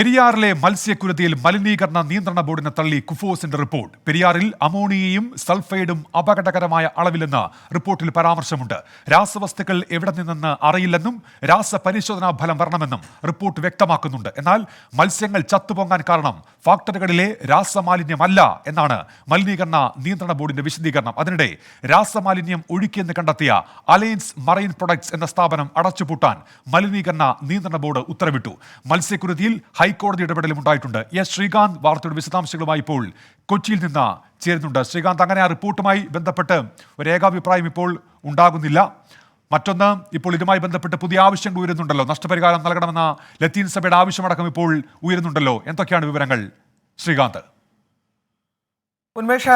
പെരിയാറിലെ മത്സ്യക്കുരുതിയിൽ മലിനീകരണ നിയന്ത്രണ ബോർഡിനെ തള്ളി കുഫോസിന്റെ റിപ്പോർട്ട്. പെരിയാറിൽ അമോണിയയും സൾഫൈഡും അപകടകരമായ അളവിലെന്ന് റിപ്പോർട്ടിൽ പരാമർശമുണ്ട്. രാസവസ്തുക്കൾ എവിടെ നിന്നെന്ന് അറിയില്ലെന്നും രാസപരിശോധനാ ഫലം വരണമെന്നും റിപ്പോർട്ട് വ്യക്തമാക്കുന്നുണ്ട്. എന്നാൽ മത്സ്യങ്ങൾ ചത്തുപൊങ്ങാൻ കാരണം ഫാക്ടറികളിലെ രാസമാലിന്യമല്ല എന്നാണ് മലിനീകരണ നിയന്ത്രണ ബോർഡിന്റെ വിശദീകരണം. അതിനിടെ രാസമാലിന്യം ഒഴുക്കിയെന്ന് കണ്ടെത്തിയ അലയൻസ് മറൈൻ പ്രൊഡക്ട്സ് എന്ന സ്ഥാപനം അടച്ചുപൂട്ടാൻ മലിനീകരണ നിയന്ത്രണ ബോർഡ് ഉത്തരവിട്ടു. മത്സ്യക്കുരുതിയിൽ ഹൈക്കോടതി ഇടപെടലും ഉണ്ടായിട്ടുണ്ട്. എസ് ശ്രീകാന്ത് വാർത്തയുടെ വിശദാംശങ്ങളുമായി ഇപ്പോൾ കൊച്ചിയിൽ നിന്ന് ചേരുന്നുണ്ട്. ശ്രീകാന്ത്, അങ്ങനെ ആ റിപ്പോർട്ടുമായി ബന്ധപ്പെട്ട് ഒരു ഏകാഭിപ്രായം ഇപ്പോൾ ഉണ്ടാകുന്നില്ല. മറ്റൊന്ന്, ഇപ്പോൾ ഇതുമായി ബന്ധപ്പെട്ട് പുതിയ ആവശ്യങ്ങൾ ഉയരുന്നുണ്ടല്ലോ. നഷ്ടപരിഹാരം നൽകണമെന്ന ലത്തീൻ സഭയുടെ ആവശ്യമടക്കം ഇപ്പോൾ ഉയരുന്നുണ്ടല്ലോ. എന്തൊക്കെയാണ് വിവരങ്ങൾ, ശ്രീകാന്ത്? ഉന്മേഷ,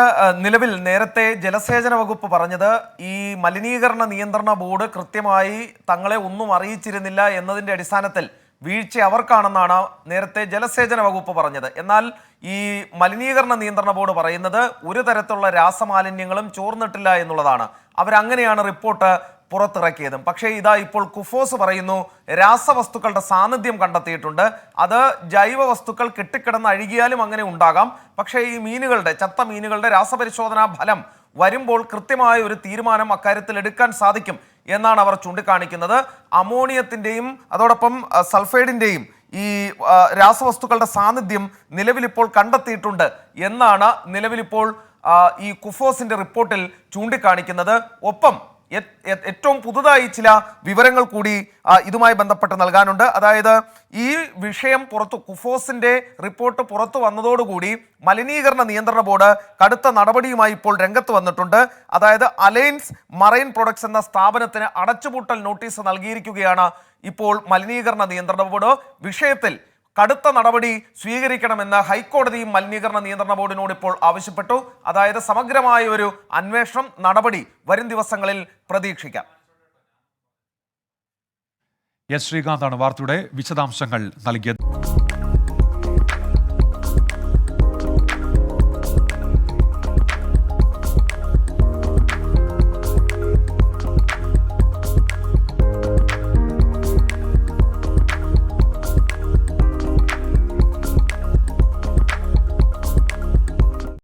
നിലവിൽ നേരത്തെ ജലസേചന വകുപ്പ് പറഞ്ഞത് ഈ മലിനീകരണ നിയന്ത്രണ ബോർഡ് കൃത്യമായി തങ്ങളെ ഒന്നും അറിയിച്ചിരുന്നില്ല എന്നതിൻ്റെ അടിസ്ഥാനത്തിൽ വീഴ്ച അവർക്കാണെന്നാണ് നേരത്തെ ജലസേചന വകുപ്പ് പറഞ്ഞത്. എന്നാൽ ഈ മലിനീകരണ നിയന്ത്രണ ബോർഡ് പറയുന്നത് ഒരു തരത്തിലുള്ള രാസമാലിന്യങ്ങളും ചോർന്നിട്ടില്ല എന്നുള്ളതാണ്. അവരങ്ങനെയാണ് റിപ്പോർട്ട് പുറത്തിറക്കിയതും. പക്ഷേ ഇതാ ഇപ്പോൾ കുഫോസ് പറയുന്നു രാസവസ്തുക്കളുടെ സാന്നിധ്യം കണ്ടെത്തിയിട്ടുണ്ട്. അത് ജൈവ വസ്തുക്കൾ കെട്ടിക്കിടന്ന് അഴുകിയാലും അങ്ങനെ ഉണ്ടാകാം. പക്ഷേ ഈ ചത്ത മീനുകളുടെ രാസപരിശോധനാ ഫലം വരുമ്പോൾ കൃത്യമായ ഒരു തീരുമാനം അക്കാര്യത്തിൽ എടുക്കാൻ സാധിക്കും എന്നാണ് അവർ ചൂണ്ടിക്കാണിക്കുന്നത്. അമോണിയത്തിൻ്റെയും അതോടൊപ്പം സൾഫൈഡിൻ്റെയും ഈ രാസവസ്തുക്കളുടെ സാന്നിധ്യം നിലവിലിപ്പോൾ കണ്ടെത്തിയിട്ടുണ്ട് എന്നാണ് നിലവിലിപ്പോൾ ഈ കുഫോസിന്റെ റിപ്പോർട്ടിൽ ചൂണ്ടിക്കാണിക്കുന്നത്. ഒപ്പം ഏറ്റവും പുതുതായി ചില വിവരങ്ങൾ കൂടി ഇതുമായി ബന്ധപ്പെട്ട് നൽകാനുണ്ട്. അതായത് ഈ വിഷയം കുഫോസിന്റെ റിപ്പോർട്ട് പുറത്തു വന്നതോടുകൂടി മലിനീകരണ നിയന്ത്രണ ബോർഡ് കടുത്ത നടപടിയുമായി ഇപ്പോൾ രംഗത്ത് വന്നിട്ടുണ്ട്. അതായത് അലയൻസ് മറൈൻ പ്രൊഡക്ട്സ് എന്ന സ്ഥാപനത്തിന് അടച്ചുപൂട്ടൽ നോട്ടീസ് നൽകിയിരിക്കുകയാണ് ഇപ്പോൾ മലിനീകരണ നിയന്ത്രണ ബോർഡ്. വിഷയത്തിൽ കടുത്ത നടപടി സ്വീകരിക്കണമെന്ന് ഹൈക്കോടതിയും മലിനീകരണ നിയന്ത്രണ ബോർഡിനോട് ഇപ്പോൾ ആവശ്യപ്പെട്ടു. അതായത് സമഗ്രമായ ഒരു അന്വേഷണം, നടപടി വരും ദിവസങ്ങളിൽ പ്രതീക്ഷിക്കാം. എസ് ശ്രീകാന്താണ് വാർത്തയുടെ വിശദാംശങ്ങൾ നൽകിയത്.